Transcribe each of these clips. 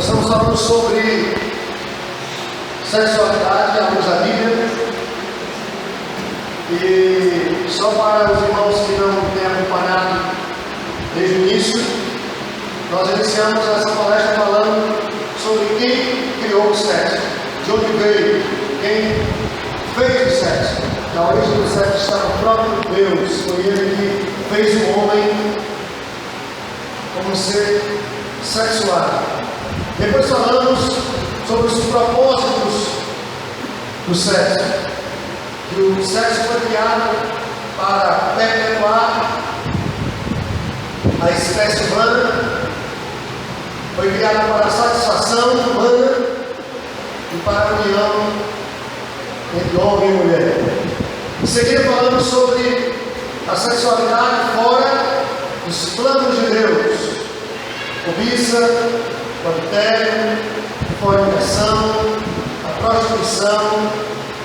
Nós estamos falando sobre sexualidade à luz da Bíblia. E só para os irmãos que não têm acompanhado desde o início, nós iniciamos essa palestra falando sobre quem criou o sexo, de onde veio, quem fez o sexo. Na origem do sexo está o próprio Deus, foi Ele que fez o homem como ser sexuado. Depois falamos sobre os propósitos do sexo, que o sexo foi criado para perpetuar a espécie humana, foi criado para a satisfação humana e para a união entre homem e mulher. Em seguida falamos sobre a sexualidade fora dos planos de Deus: cobiça, o adultério, a fornicação, a prostituição,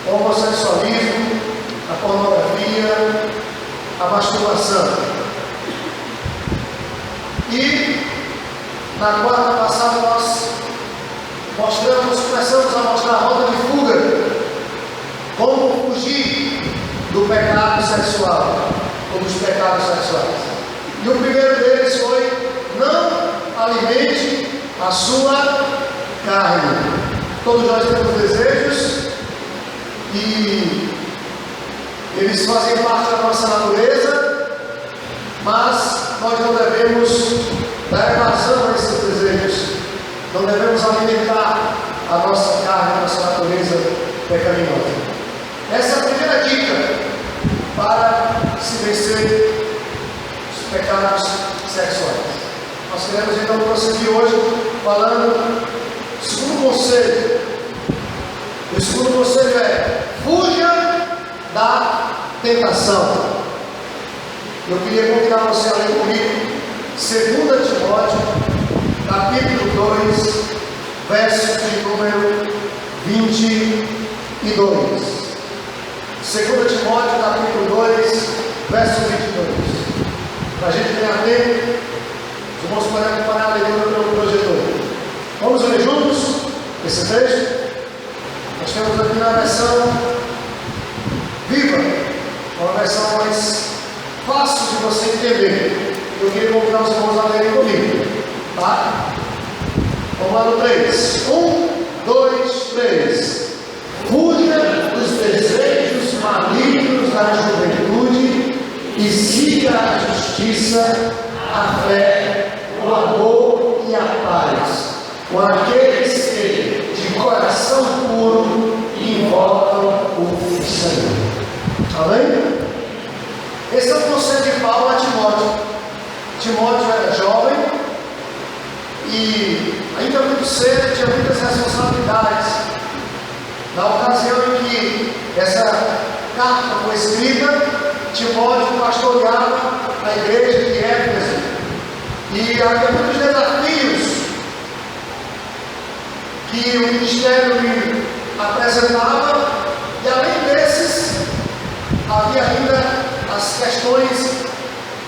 o homossexualismo, a pornografia, a masturbação. E na quarta passada nós começamos a mostrar a rota de fuga, como fugir do pecado sexual, ou dos pecados sexuais. E o primeiro deles foi: não alimente a sua carne. Todos nós temos desejos e eles fazem parte da nossa natureza, mas nós não devemos dar evasão a esses desejos, não devemos alimentar a nossa carne, a nossa natureza pecaminosa. Essa é a primeira dica para se vencer os pecados sexuais. Nós queremos então prosseguir hoje falando do segundo conselho. O segundo conselho é: fuja da tentação. Eu queria convidar você a ler comigo 2 Timóteo, capítulo 2, verso de número 22. 2 Timóteo, capítulo 2, verso 22. Para a gente ganhar tempo, os irmãos podem acompanhar a leitura pelo projetor. Vamos ler juntos esse texto? Nós temos aqui na versão viva, uma versão mais fácil de você entender. Eu queria convidar os irmãos a lerem comigo, tá? Vamos lá no 3. 1, 2, 3. Fuja dos desejos malignos da juventude e siga a justiça, a fé, o amor e a paz, com aqueles que, de coração puro, invocam o Senhor. Amém? Esse é o conselho de Paulo a Timóteo. Timóteo era jovem e ainda muito cedo tinha muitas responsabilidades. Na ocasião em que essa carta foi escrita, Timóteo pastoreava a igreja de Éfeso e havia muitos desafios que o ministério lhe apresentava, e além desses, havia ainda as questões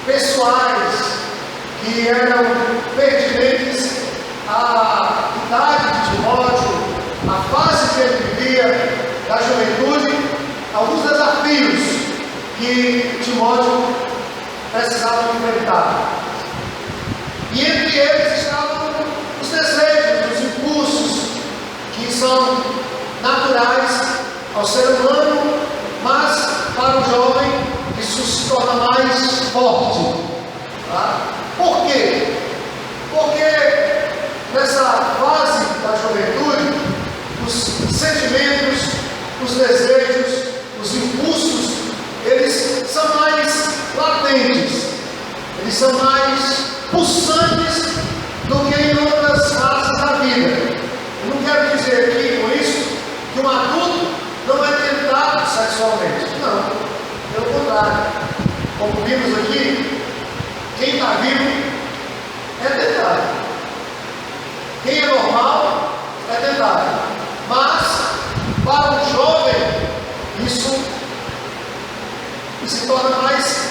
pessoais que eram pertinentes à idade de Timóteo, à fase que ele vivia, da juventude, alguns desafios que Timóteo precisava enfrentar. E entre eles estavam os desejos, os impulsos, que são naturais ao ser humano, mas para o jovem isso se torna mais forte. Tá? Por quê? Porque nessa fase da juventude, os sentimentos, os desejos, os impulsos, eles são mais latentes, eles são mais pulsantes do que em outras fases da vida. Eu não quero dizer aqui com isso que um adulto não é tentado sexualmente. Não, pelo contrário. Como vimos aqui, quem está vivo é tentado. Quem é normal é tentado. Mas, para o jovem, isso se torna mais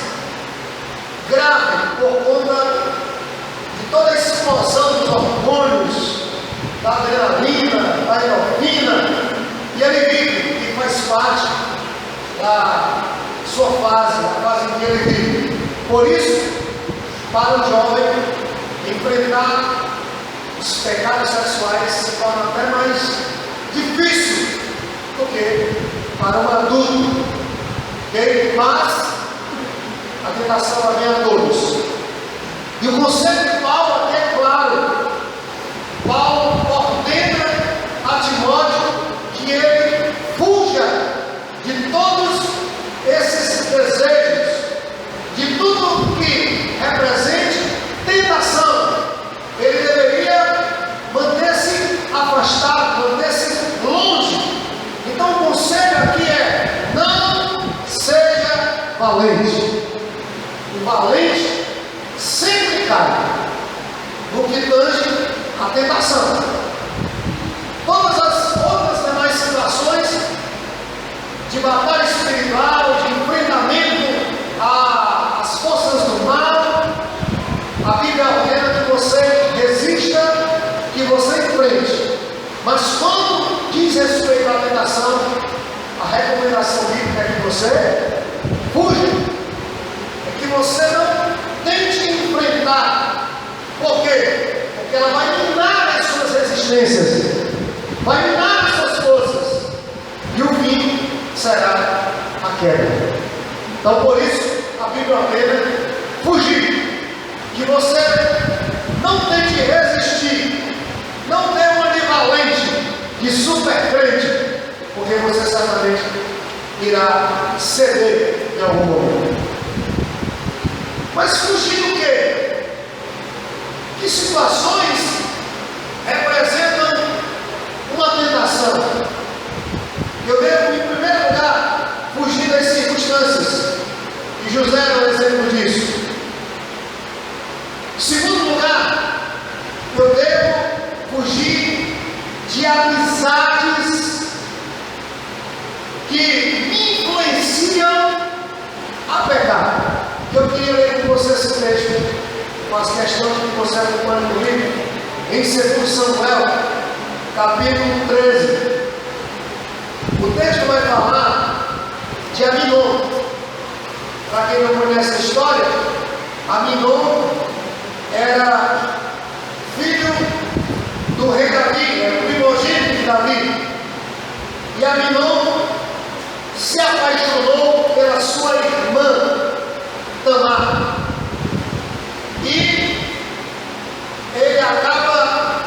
grave por conta de toda a explosão dos hormônios da adrenalina, da endorfina, e ele vive, que faz parte da sua fase, a fase em que ele vive. Por isso, para o jovem, enfrentar os pecados sexuais se torna até mais difícil do que para um adulto. Okay? Mas a tentação ela vem a todos. E o conselho de Paulo aqui é claro. Paulo ordena a Timóteo que ele fuja de todos esses desejos, de tudo que represente tentação. Ele deveria manter-se afastado, manter-se longe. Então o conselho aqui é: não seja valente. O valente sempre cai no que tange a tentação. Todas as outras demais situações de batalha espiritual, de enfrentamento às forças do mal, a Bíblia ordena que você resista, que você enfrente. Mas quando diz respeito à tentação, a recomendação bíblica é que você fuja. É que você não tente enfrentar. Por quê? Porque ela vai minar as suas resistências, vai minar as suas forças, e o fim será a queda. Então, por isso, a Bíblia ordena fugir. Que você não tente resistir, não dê uma de valente, de super crente, porque você certamente irá ceder em algum momento. Mas fugir do quê? Que situações representam uma tentação? Eu devo, em primeiro lugar, fugir das circunstâncias, e José é um exemplo disso. Em segundo lugar, eu devo fugir de amizades que me influenciam a pecar. Eu queria ler com você esse texto, mas questão de que você acompanha comigo, em 2 Samuel, capítulo 13. O texto vai falar de Aminon. Para quem não conhece a história, Aminon era filho do rei Davi, era o primogênito de Davi. E Aminon se apaixonou pela sua irmã Tamar. E ele acaba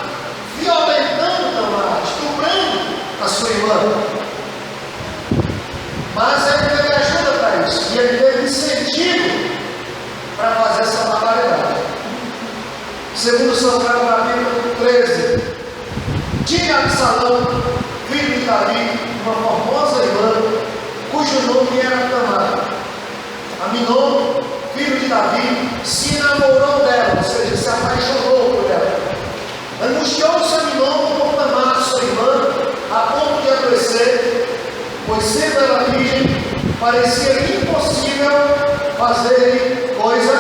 violentando Tamar, estuprando a sua irmã. Mas ele teve ajuda para isso, e ele teve incentivo para fazer essa barbaridade. 2 Samuel capítulo 13. Tinha Absalão, filho de Davi, uma formosa irmã, cujo nome era Tamar. Aminon, filho de Davi, se enamorou dela, ou seja, se apaixonou por ela. Angustiou-se Aminon por Tamar, sua irmã, a ponto de adoecer, pois sendo ela virgem, parecia impossível fazer coisa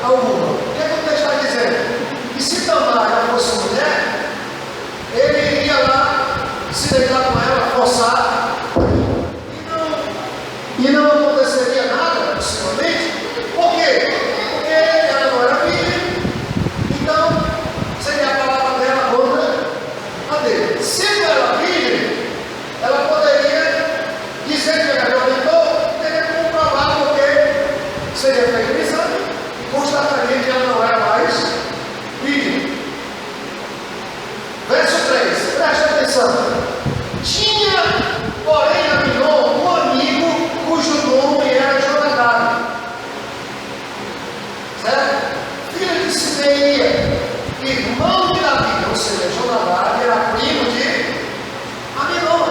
alguma. O que o texto está dizendo? Que se Tamar não fosse mulher, ele iria lá se deitar com ela, forçar, e não aconteceria nada, possivelmente. Por quê? Porque ela não era virgem, então seria a palavra dela contra a dele. Sendo ela virgem, ela poderia dizer que ela violentou, teria que comprovar, porque seria feito um exame e constataria que ela não era mais virgem. Verso 3, preste atenção. Tinha, porém, Aminon um amigo cujo nome era Jonadab, certo? Filho de Simeia, irmão de Davi, ou seja, Jonadab era primo de Aminon,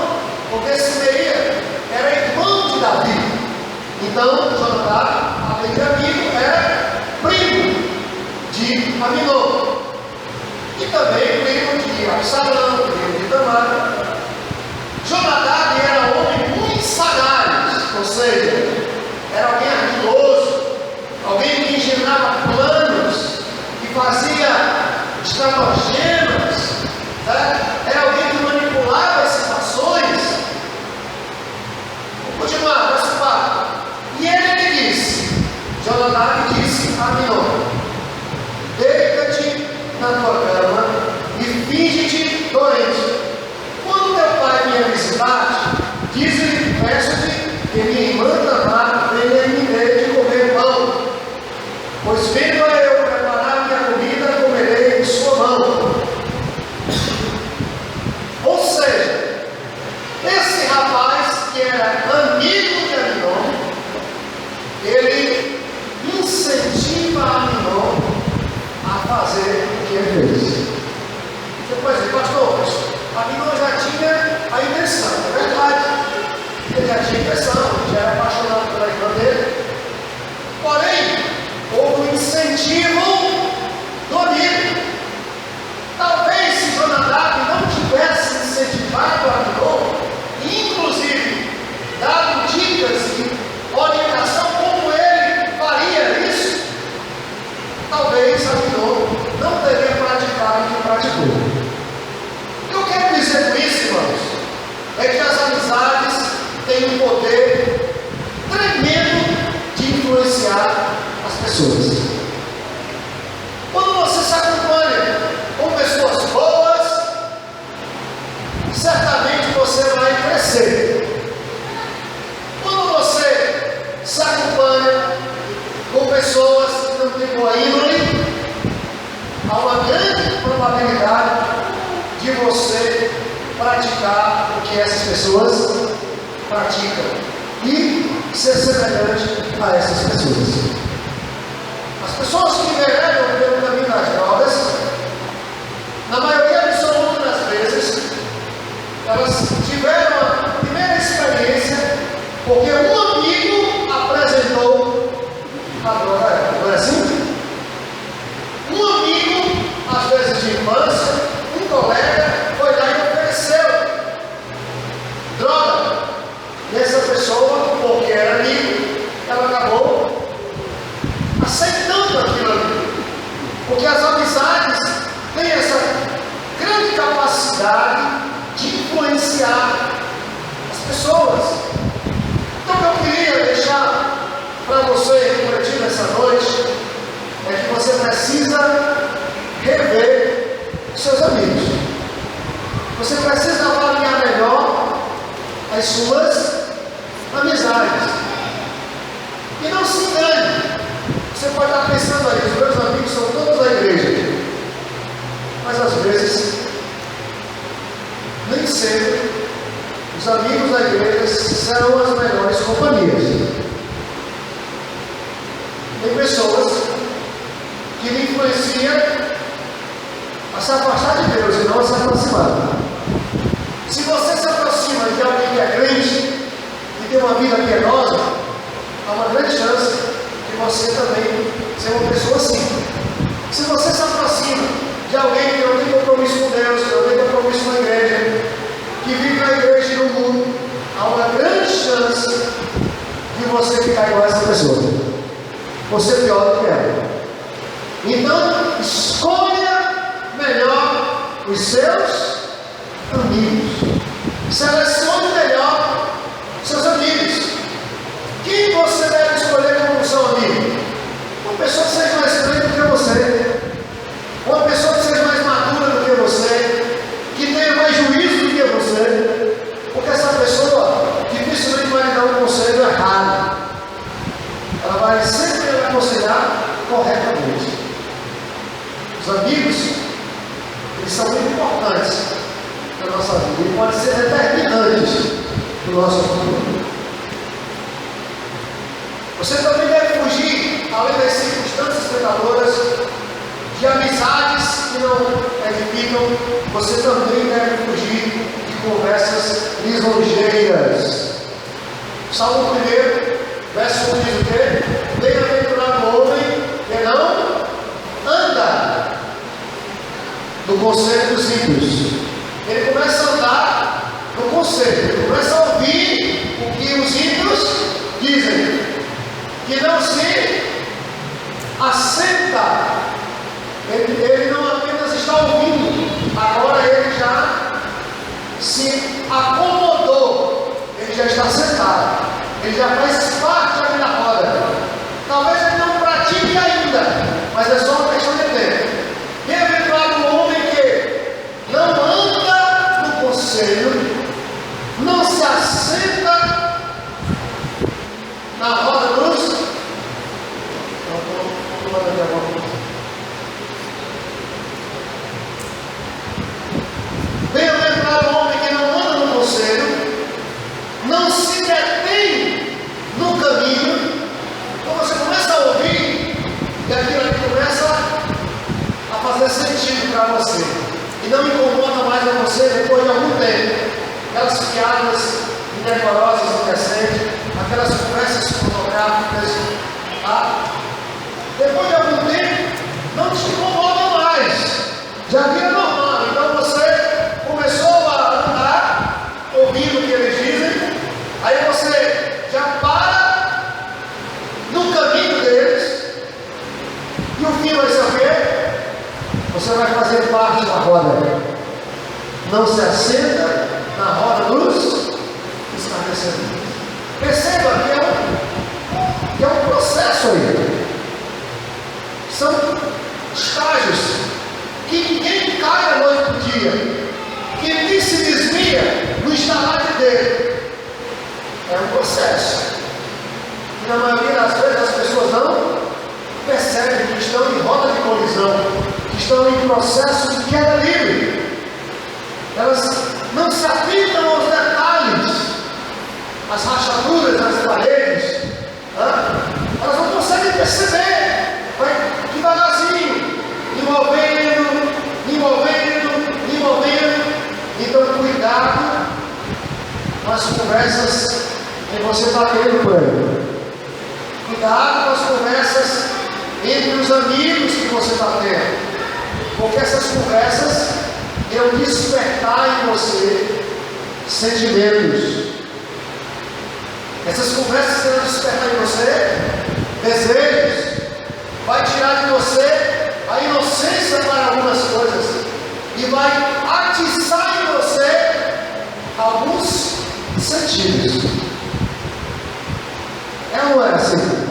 porque Simeia era irmão de Davi. Então, Jonadab, além de amigo, era primo de Aminon. E também primo de Absalão, primo de Tamar. Jonadab era um homem muito sagaz, ou seja, era alguém ardiloso, alguém que engendrava planos, que fazia estratagemas, certo? praticou. O que eu quero dizer com isso, irmãos, é que as amizades têm um poder tremendo de influenciar as pessoas. Quando você se acompanha com pessoas boas, certamente você vai crescer. Quando você se acompanha com pessoas que não têm boa índole, há uma grande probabilidade de você praticar o que essas pessoas praticam e ser semelhante a essas pessoas. As pessoas que enveredam pelo caminho das drogas, na maioria absoluta das vezes, elas tiveram a primeira experiência porque um amigo apresentou a droga a ela. Não é assim? Um amigo, às vezes de infância, um colega, foi lá e ofereceu droga. E essa pessoa, porque era amigo, ela acabou aceitando aquilo ali. Porque as amizades têm essa grande capacidade de influenciar as pessoas. Então, o que eu queria deixar para você refletir nessa noite é que você precisa rever os seus amigos. Você precisa avaliar melhor as suas amizades. E não se engane. Você pode estar pensando aí, os meus amigos são todos da igreja. Mas às vezes, nem sempre, os amigos da igreja são as melhores companhias. Tem pessoas que lhe influenciam a se afastar de Deus e não a se aproximar. Se você se aproxima de alguém que é crente e tem uma vida piedosa, há uma grande chance de você também ser uma pessoa assim. Se você se aproxima de alguém que não tem compromisso com Deus, que não tem compromisso com a igreja, que vive na igreja e no mundo, há uma grande chance de você ficar igual a essa pessoa. Você é pior do que ela. Então, escolha melhor os seus amigos. Selecione melhor seus amigos. Quem você deve escolher como seu amigo? Uma pessoa que seja mais crente do que você. Uma pessoa que seja mais madura do que você. Que tenha mais juízo do que você. Porque essa pessoa dificilmente vai lhe dar um conselho errado. Ela vai sempre lhe aconselhar corretamente. Os amigos, eles são muito importantes na nossa vida e podem ser determinantes no nosso futuro. Você também deve fugir, além das circunstâncias tentadoras, de amizades que não edificam. Você também deve fugir de conversas lisonjeiras. Salmo 1, verso 1 diz o quê? Bem-aventurado o homem que não anda no conselho dos ímpios. Ele começa a andar no conselho, ele começa a ouvir o que os ímpios dizem, que não se assenta. Ele não apenas está ouvindo, agora ele já se acomodou, ele já está sentado, ele já faz parte ali da roda. Talvez ele não pratique ainda, mas é só uma questão de tempo. Bem-aventurado o homem que não anda no conselho, não se assenta na roda dos. Bem-aventurado o homem que não anda no conselho, não se detém no caminho. Então você começa a ouvir e aquilo ali começa a fazer sentido para você e não incomoda mais a você depois de algum tempo. Aquelas piadas indecorosas indecentes, aquelas conversas pornográficas, tá? Depois de algum tempo não te incomoda mais, já vira normal. Então você começou a andar ouvindo o que eles dizem, aí você já para no caminho deles, e o fim vai saber, você vai fazer parte da roda roda, não se assenta na roda dos escarnecedores. Perceba que é um processo aí. São estágios que ninguém cai da noite para o dia, que nem se desvia no instalar de Deus. É um processo. E na maioria das vezes as pessoas não percebem que estão em roda de colisão, que estão em processo de queda livre. Elas não se atentam aos detalhes, as rachaduras nas paredes. Elas não conseguem perceber. Vai devagarzinho, envolvendo. Então, cuidado com as conversas que você está tendo por aí. Cuidado com as conversas entre os amigos que você está tendo, porque essas conversas irão despertar em você sentimentos. Essas conversas irão despertar em você desejos, vai tirar de você a inocência para algumas coisas e vai atiçar em você alguns sentidos. É ou não é assim?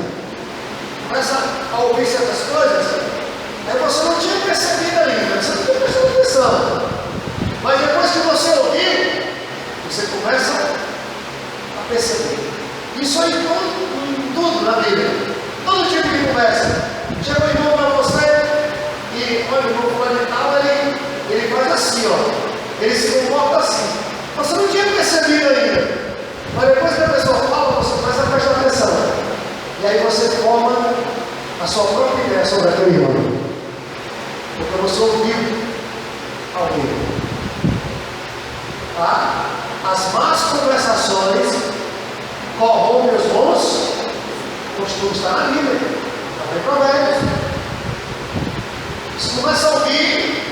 Começa a ouvir certas coisas, aí você não tinha percebido ainda, você não tinha prestado atenção. Mas depois que você ouviu, você começa a perceber. Isso aí em tudo na vida. Todo tipo de conversa. Chega o irmão para você e olha, o irmão fulano e tal, ele faz assim, ó. Ele se comporta assim. Você não tinha percebido ainda. Mas depois que a pessoa fala, você começa a prestar atenção. E aí você forma a sua própria ideia sobre aquele irmão. Porque você ouviu alguém. Tá? As más conversações corrompem os bons costumes. Está na Bíblia. Está em Provérbios. Você começa a ouvir,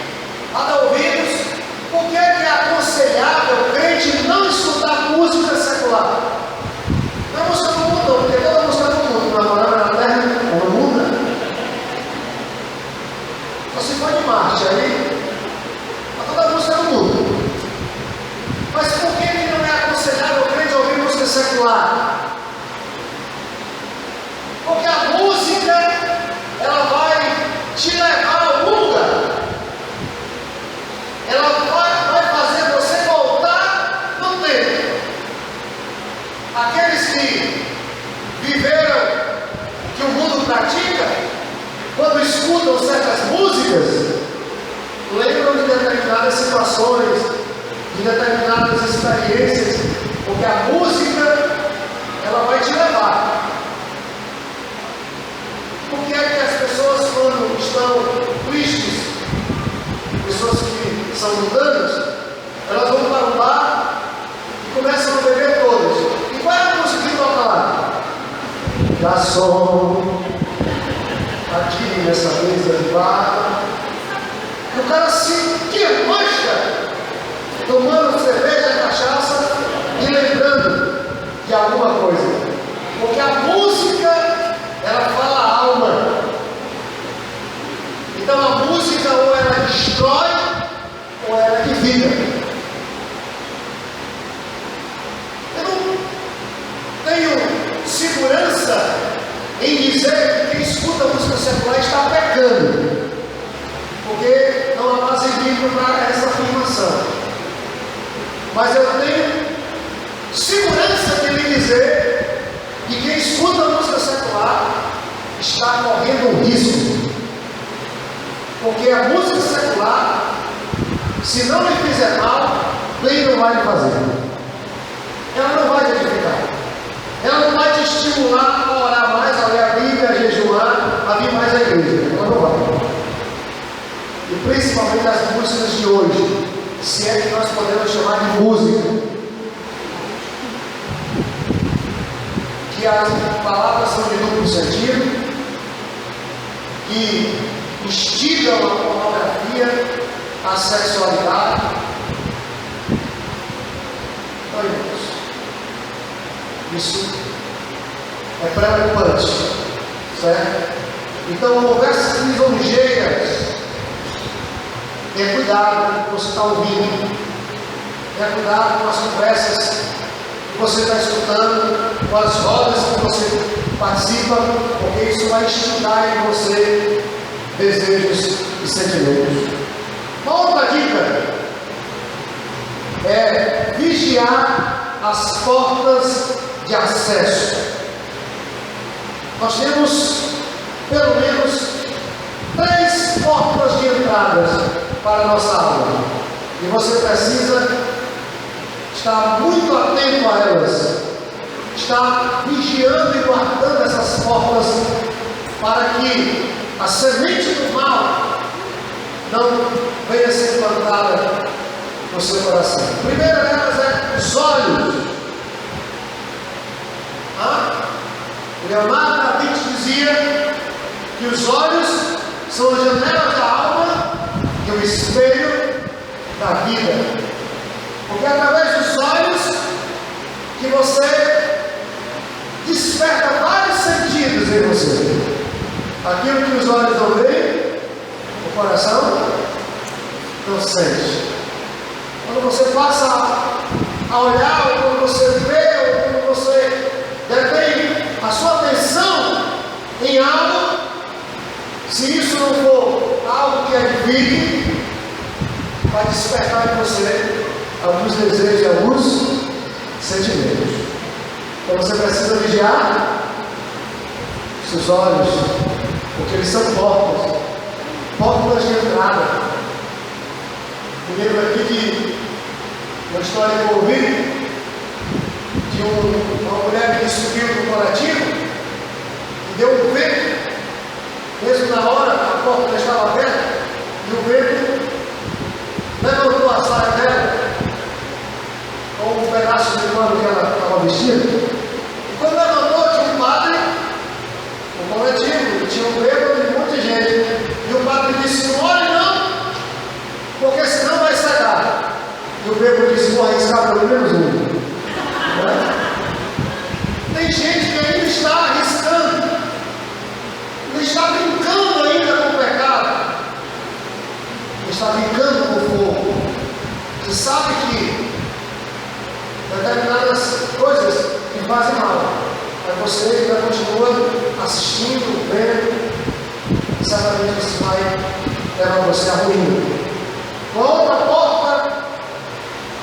a dar ouvidos. Por que é aconselhável o crente não escutar música secular? Não é música do mundo, porque toda música do mundo, na morada na terra, é no mundo. Só se for de Marte, aí, toda música do mundo. Mas por que não é aconselhável o crente ouvir música secular? Porque a música, ela vai te levar a algum lugar. Ela vai fazer você voltar no tempo. Aqueles que viveram que o mundo pratica, quando escutam certas músicas, lembram de determinadas situações, de determinadas experiências, porque a música, ela vai te levar. Por que é que as pessoas, quando estão tristes, pessoas que são mundanas, elas vão para um bar e começam a beber todas? E qual é a música que toca lá? Garçom, aqui nessa mesa de bar, e o cara se mancha, tomando cerveja, cachaça e lembrando de alguma coisa. Porque a música, ela fala a alma. Então a música ou ela destrói ou ela edifica. Eu não tenho segurança em dizer que quem escuta a música secular está pecando, porque não há base bíblica para essa afirmação. Mas eu tenho segurança de lhe dizer que quem escuta a música secular está correndo um risco. Porque a música secular, se não lhe fizer mal, bem não vai lhe fazer. Ela não vai te edificar. Ela não vai te estimular a orar mais, a ler a Bíblia, a jejuar, a vir mais à igreja. Ela não vai. E principalmente as músicas de hoje, se é que nós podemos chamar de música, que as palavras são de duplo sentido, que instigam a pornografia, a sexualidade. Então, irmãos, isso é preocupante, certo? Então, conversas lisonjeiras, Tenha cuidado com o que você está ouvindo. Tenha cuidado com as conversas que você está escutando, com as rodas que você participa, porque isso vai estimular em você desejos e sentimentos. Uma outra dica é vigiar as portas de acesso. Nós temos pelo menos 3 portas de entrada para a nossa aula, e você precisa estar muito atento a elas, estar vigiando e guardando essas portas, para que a semente do mal não venha ser plantada no seu coração. A primeira delas é os olhos. Leonardo da Vinci dizia que os olhos são as janelas da alma e o espelho da vida, porque é através dos olhos que você desperta vários sentidos em você. Aquilo que os olhos não veem, o coração não sente. Quando você passa a olhar, ou quando você vê, ou quando você detém a sua atenção em algo, se isso não for algo que edifique, vai despertar em você alguns desejos e alguns sentimentos. Então você precisa vigiar seus olhos, porque eles são portas de entrada. Me lembro aqui de uma história que eu ouvi de uma mulher que subiu no coletivo e deu um vento, mesmo na hora a porta já estava aberta, e o vento levantou a saia dela com um pedaço de pano que ela estava vestindo. E quando levantou, tinha um padre, um coletivo, tinha um bêbado e um monte de gente. E o padre disse: não olhe não, porque senão vai cegar. E o bêbado disse: vou arriscar pelo menos um. Tem gente que ainda está arriscando, ainda está brincando ainda com o pecado, está brincando com o fogo. Você sabe que determinadas coisas que fazem mal, mas você ainda continua assistindo, vendo, e certamente isso vai levar você a ruína. Uma outra porta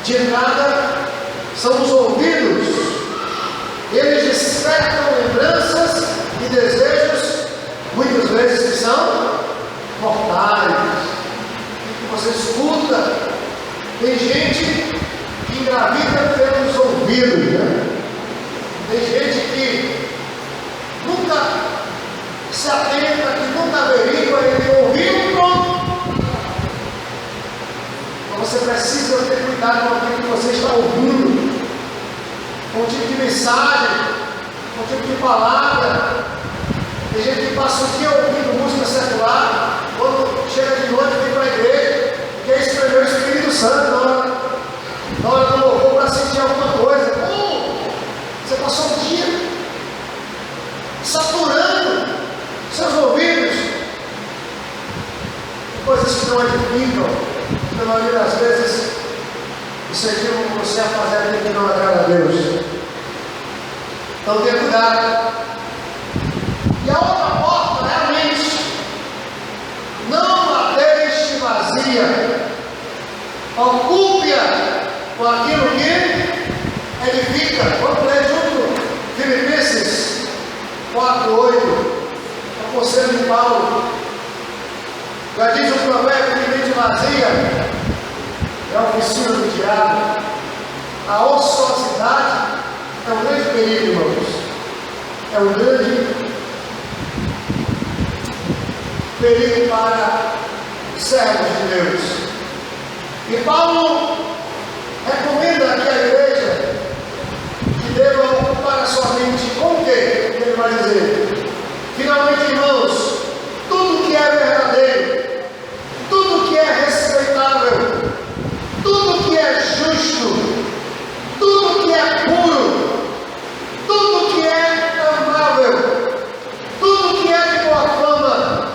de entrada são os ouvidos. Eles despertam lembranças e desejos, muitas vezes que são mortais. Você escuta. Tem gente que engravida pelos ouvidos, né? Tem gente que nunca se atenta, que nunca averigua, ele ouviu, pronto. Então você precisa ter cuidado com aquilo que você está ouvindo, com o tipo de mensagem, com o tipo de palavra. Tem gente que passa o dia ouvindo música secular, quando chega de noite vem para a igreja, quer escrever o Espírito Santo na hora do louvor para sentir alguma coisa. Você passou o dia saturando seus ouvidos com coisas que não edificam, que na maioria das vezes incentivam você a fazer aquilo que não agrada a Deus. Então tenha cuidado. E a outra porta é a mente. Não a deixe vazia. Ocupe-a com aquilo que edifica. Vamos ler junto Filipenses 4:8. É o conselho de Paulo. Já diz o provérbio que mente vazia é a oficina do diabo. A ociosidade é um grande perigo, irmãos. É um grande perigo para os servos de Deus. E Paulo recomenda aqui à igreja que deva ocupar a sua mente com o quê? Ele vai dizer: finalmente, irmãos, tudo que é verdadeiro, tudo que é respeitável, tudo que é justo, tudo que é puro, tudo que é amável, tudo que é de boa fama,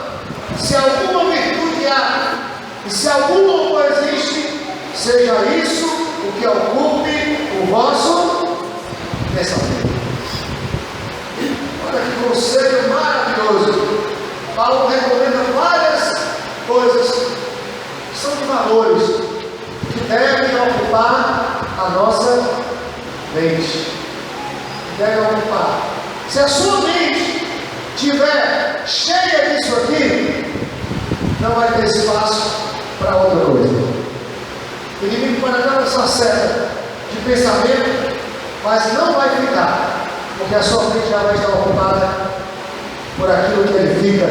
se alguma virtude há, e se alguma O inimigo pode dar essa seta de pensamento, mas não vai ficar, porque a sua mente já vai estar ocupada por aquilo que edifica,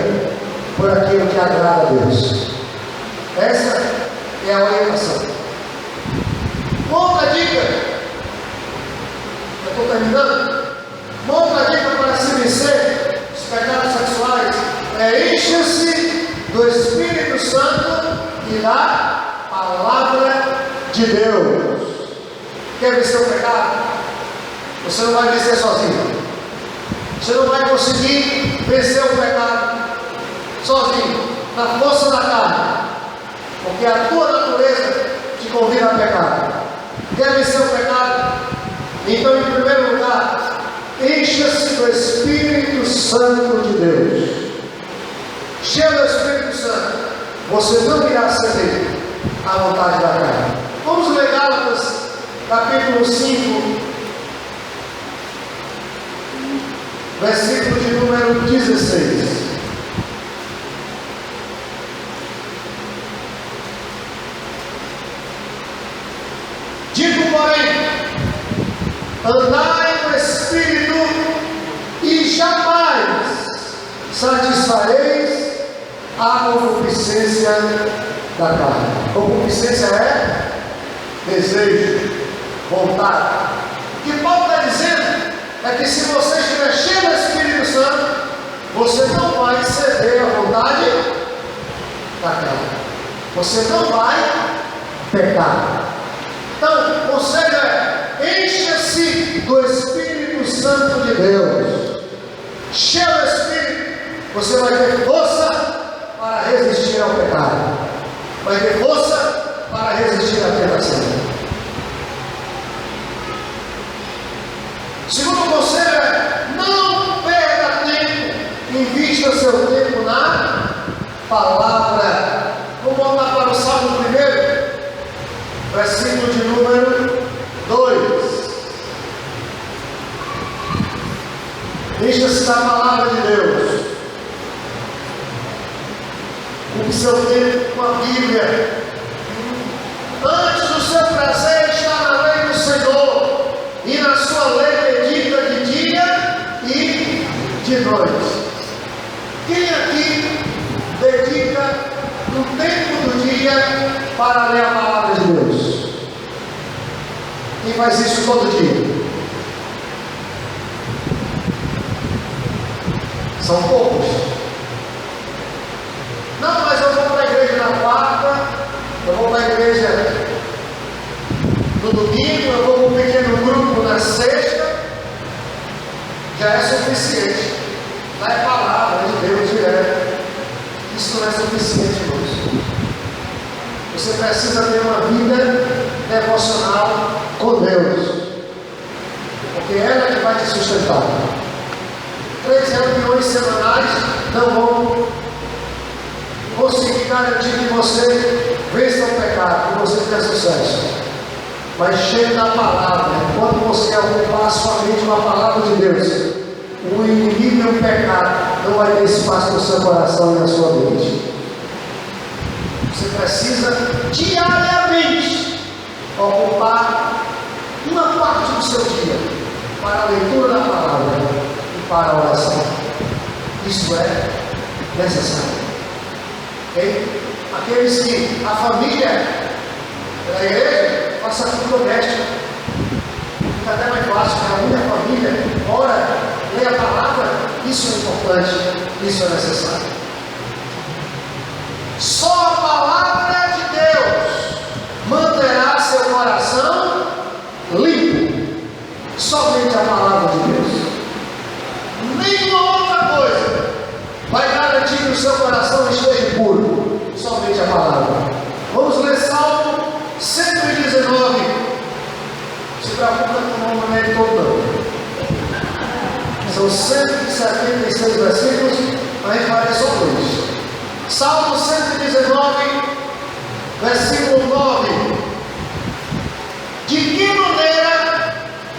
por aquilo que agrada a Deus. Essa é a orientação. Outra dica, eu estou terminando. Uma outra dica para se vencer os pecados sexuais é encha-se do Espírito Santo e da palavra de Deus. Quer vencer o pecado? Você não vai vencer sozinho. Você não vai conseguir vencer o pecado sozinho, na força da carne, porque a tua natureza te convida a pecar. Quer vencer o pecado? Então, em primeiro lugar, encha-se do Espírito Santo de Deus. Cheio do Espírito Santo, você não irá ceder à vontade da carne. Vamos ler Gálatas, capítulo 5, versículo de número 16. Digo, porém, andai no Espírito e jamais satisfareis a concupiscência da carne. Concupiscência é desejo, vontade. O que Paulo está dizendo é que se você estiver cheio do Espírito Santo, você não vai ceder à vontade da carne. Você não vai pecar. Então, o conselho é: encha-se do Espírito Santo de Deus. Cheio do Espírito, você vai ter força para resistir ao pecado. Vai ter força para resistir à tentação. Segundo conselho é: não perda tempo. Invista seu tempo na palavra. Vamos voltar para o Salmo 1, versículo de número 2. Encha-se da palavra de Deus. O seu tempo com a Bíblia. Antes do seu prazer está na lei do Senhor, e na sua lei medita de dia e de noite. Quem aqui dedica um tempo do dia para ler a palavra de Deus? Quem faz isso todo dia? São poucos. Não, mas eu vou para a igreja na quarta, eu vou para a igreja no domingo, eu vou para um pequeno grupo na sexta. Já é suficiente. Lá é palavra de Deus direto. Isso não é suficiente, irmãos. Você precisa ter uma vida devocional com Deus, porque ela é que vai te sustentar. 3 reuniões semanais não vão conseguir garantir que você vença o pecado, que você tenha sucesso. Mas cheio da palavra, enquanto você ocupar sua mente com a palavra de Deus, o inimigo e o pecado não vai ter espaço no seu coração e na sua mente. Você precisa diariamente ocupar uma parte do seu dia para a leitura da palavra e para a oração. Isso é necessário. Okay? Aqueles que a família da igreja faça tudo doméstico. Fica até mais fácil, porque a minha família ora, lê a palavra. Isso é importante, isso é necessário. Só a palavra de Deus manterá seu coração limpo. Somente a palavra de Deus. Nenhuma outra coisa vai garantir que o seu coração esteja puro. Somente a palavra. Vamos ler Salmo 119. Se preocupa com o nome todo. São 176 versículos, a gente vai ler só 2. Salmo 119, versículo 9. De que maneira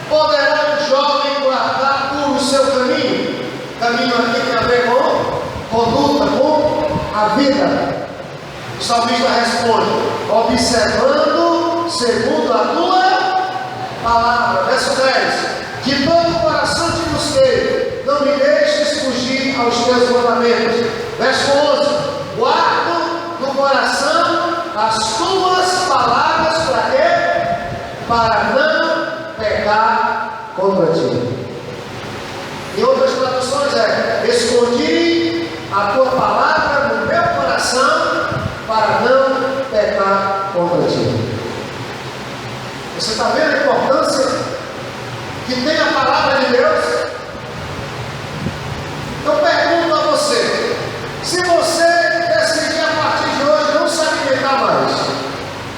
poderá o jovem guardar puro o seu caminho? Caminho aqui tem a ver com conduta, com a vida. O salmista responde: observando segundo a tua palavra. Verso 10: de todo o coração te busquei, não me deixes fugir aos teus mandamentos. Verso 11: guardo no coração as tuas palavras, para quê? Para não pecar contra ti. Em outras traduções escondi a tua palavra no meu coração para não pecar contra ti. Você está vendo a importância que tem a palavra de Deus? Eu pergunto a você: se você decidir a partir de hoje não se alimentar mais,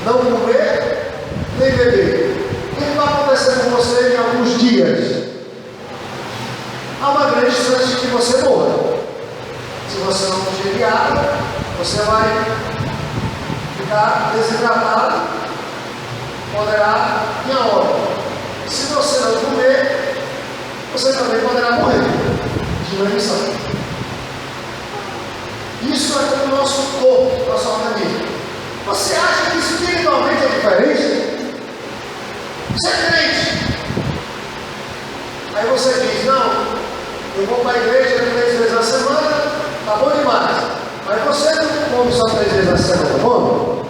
não comer nem beber, o que vai acontecer com você em alguns dias? Há uma grande chance de que você morra. Se você não ingerir água, você vai ficar desidratado, poderá ir a óbito. Se você não comer, você também poderá morrer de inanição. Isso é como o nosso corpo, nosso organismo. Você acha que espiritualmente é diferente? Você é crente. Aí você diz: não, eu vou para a igreja 3 vezes na semana, tá bom demais. Mas você não come só 3 vezes na semana, tá bom?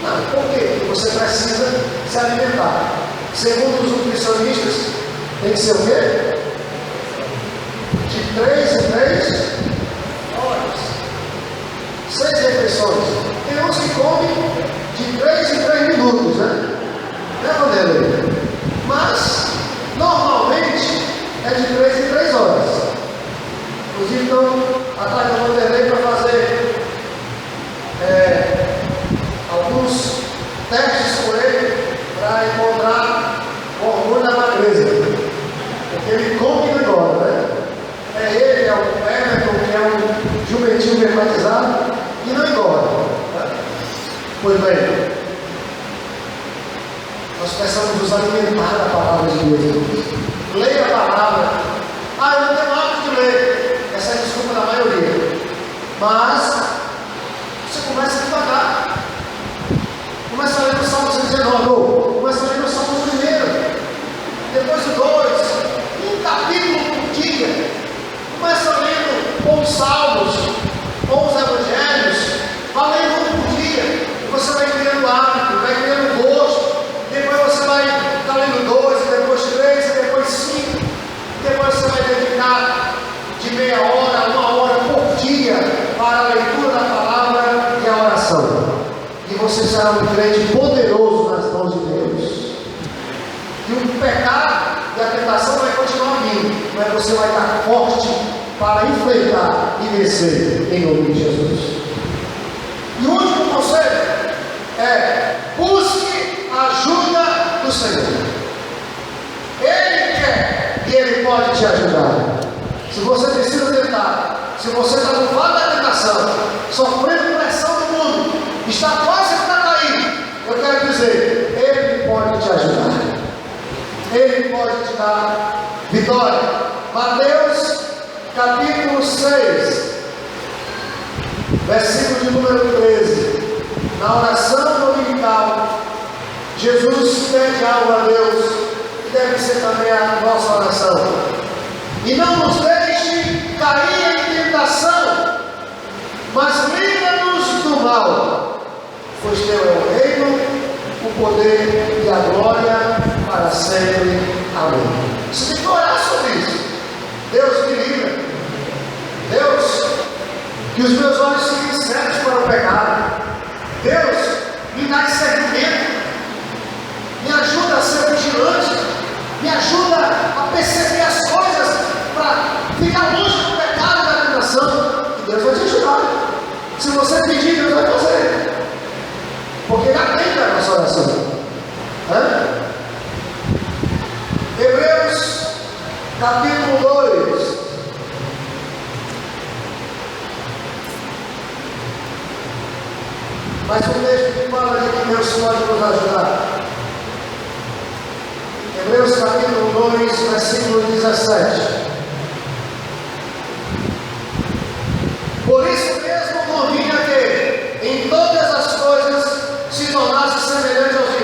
Não, por quê? Porque você precisa se alimentar. Segundo os nutricionistas, tem que ser o quê? De 3 em 3 horas. 6 refeições. Tem uns que comem de 3 em 3 minutos, né? Não é, Vanderlei? Mas, normalmente, é de 3 em 3 horas. Inclusive, estão atrás do Vanderlei para fazer alguns testes com ele para encontrar o hormônio da magreza. Porque ele come e não engorda, né? É ele, é o Everton, que é um jumentinho vermatizado e não engorda. Né? Pois bem, nós precisamos nos alimentar da palavra de Deus. Leia a palavra. Eu não tenho hábito de ler. Essa é a desculpa da maioria. Mas você começa devagar. Começa a ler no Salmo 119. Começa a ler no Salmo 1. Depois o 2. Um capítulo por dia. Começa lendo os Salmos ou os Evangelhos. Vai lendo um por dia. E você vai criando hábito, vai criando gosto. Depois você vai estar lendo 2, depois 3, depois 5. Depois você vai dedicar de meia hora, 1 hora por dia para a leitura da palavra e a oração. E você será um crente poderoso nas mãos de Deus. E o pecado e a tentação vai continuar vindo, mas você vai estar forte para enfrentar e vencer em nome de Jesus. E o último conselho é: busque a ajuda do Senhor. Ele quer e Ele pode te ajudar. Se você precisa tentar, se você está no vale da tentação, sofrendo pressão do mundo, está quase para cair, eu quero dizer, Ele pode te ajudar. Ele pode te dar vitória. Mateus capítulo 6, versículo de número 13. Na oração dominical, Jesus pede algo a Deus, que deve ser também a nossa oração: e não nos deixe cair em tentação, mas livra-nos do mal, pois teu é o reino, o poder e a glória para sempre. Amém. Você tem que orar sobre isso. Deus me livra. Deus, que os meus olhos fiquem certos para o pecado. Deus, me dá discernimento. Me ajuda a ser vigilante. Me ajuda a perceber as coisas para ficar longe do pecado e da tentação. E Deus vai te ajudar. Se você pedir, Deus vai fazer. Porque Ele atende a nossa oração. Hebreus capítulo 2. Mas o texto que fala de que Deus pode nos ajudar. Hebreus capítulo 2, versículo 17. Por isso mesmo convinha que em todas as coisas se tornasse semelhante aos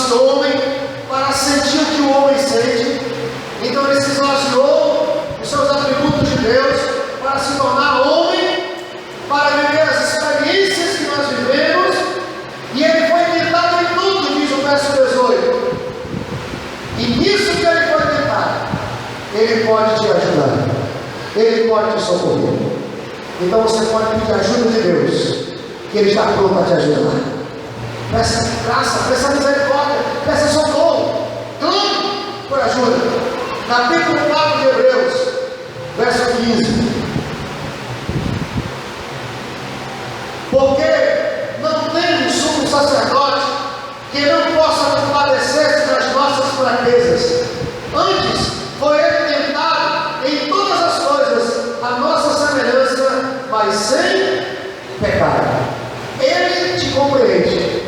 tornar-se homem, para sentir o que o homem sente. Então ele se esvaziou dos seus atributos de Deus para se tornar homem, para viver as experiências que nós vivemos, e ele foi tentado em tudo, diz o verso 18. E nisso que ele foi tentado, ele pode te ajudar, ele pode te socorrer. Então você pode pedir ajuda de Deus, que ele está pronto a te ajudar. Peça graça, peça misericórdia, peça socorro, clame por ajuda. Capítulo 4 de Hebreus, verso 15. Porque não temos sumo sacerdote que não possa compadecer-se das nossas fraquezas. Antes foi ele tentado em todas as coisas, a nossa semelhança, mas sem pecado. Ele te compreende.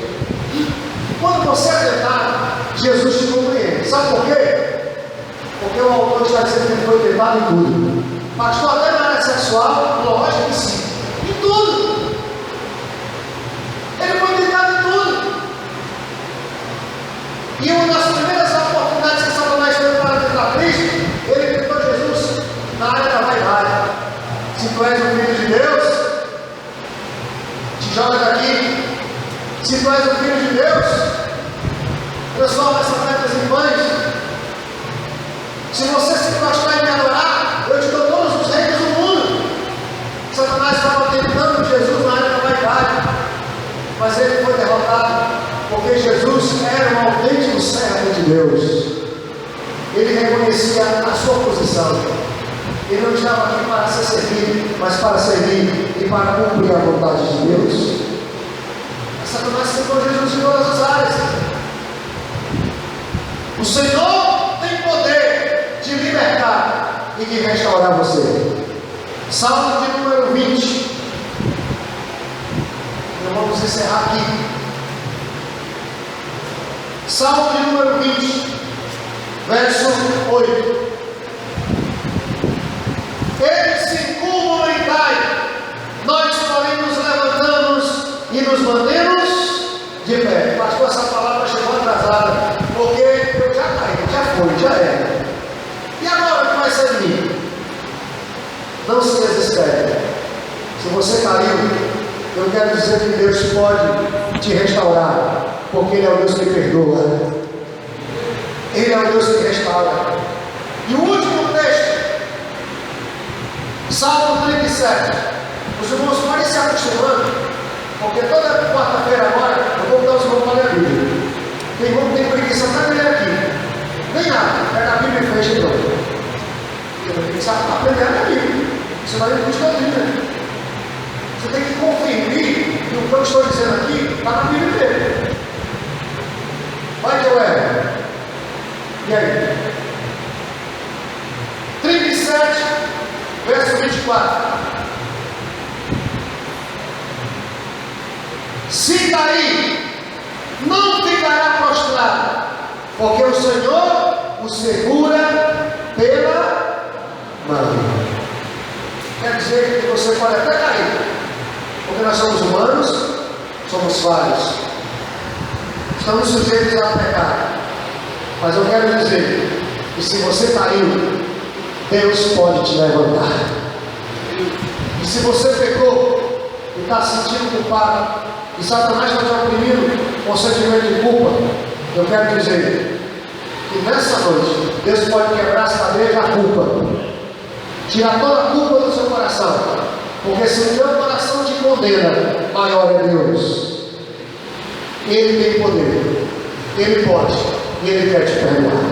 Quando você é tentado, Jesus te compreende. Sabe por quê? Porque o autor está dizendo que ele foi tentado em tudo. Pastor, até na área sexual, lógico que sim. Em tudo. Ele foi tentado em tudo. E uma das primeiras oportunidades que Satanás teve para tentar Cristo, ele tentou Jesus na área da vaidade. Se tu és o filho de Deus, te joga daqui. Se tu és o filho de Deus, transforma essas pedras em pães. Se você se prostrar e me adorar, eu te dou todos os reinos do mundo. Satanás estava tentando Jesus na área da vaidade, mas ele foi derrotado, porque Jesus era um autêntico servo de Deus. Ele reconhecia a sua posição. Ele não estava aqui para ser servido, mas para servir e para cumprir a vontade de Deus. Satanás tentou Jesus em todas as áreas. O Senhor tem poder de libertar e de restaurar você. Salmo de número 20. Então vamos encerrar aqui. Salmo de número 20, verso 8. Eles se curvam e caem, nós porém nos levantamos e nos mantemos de pé. Pastor, essa palavra chegou atrasada, porque eu já caí, já foi, já era. E agora o que vai ser de mim? Não se desespere. Se você caiu, eu quero dizer que Deus pode te restaurar, porque Ele é o Deus que perdoa. Ele é o Deus que restaura. E o último texto, Salmo 37. Os irmãos podem se acostumando, porque toda quarta-feira agora eu vou dar os irmãos para ler a Bíblia. Tem irmão que tem preguiça para ler aqui. Nem nada, pega a Bíblia e fecha de novo. Você tem que aprender a ler a Bíblia. Você vai ler a Bíblia. Você tem que conferir que o que eu estou dizendo aqui está na Bíblia dele. Vai que eu erro. E aí? 37, verso 24. Se cair, não ficará prostrado, porque o Senhor o segura pela mão. Quer dizer que você pode até cair, porque nós somos humanos, somos falhos, estamos sujeitos a pecar. Mas eu quero dizer que se você caiu, Deus pode te levantar. E se você pecou e está se sentindo culpado, e Satanás está te oprimindo com sentimento de culpa, eu quero dizer que nessa noite Deus pode quebrar as cadeias da culpa, tirar toda a culpa do seu coração, porque se o teu coração te condena, maior é Deus. Ele tem poder, Ele pode, e Ele quer te perdoar.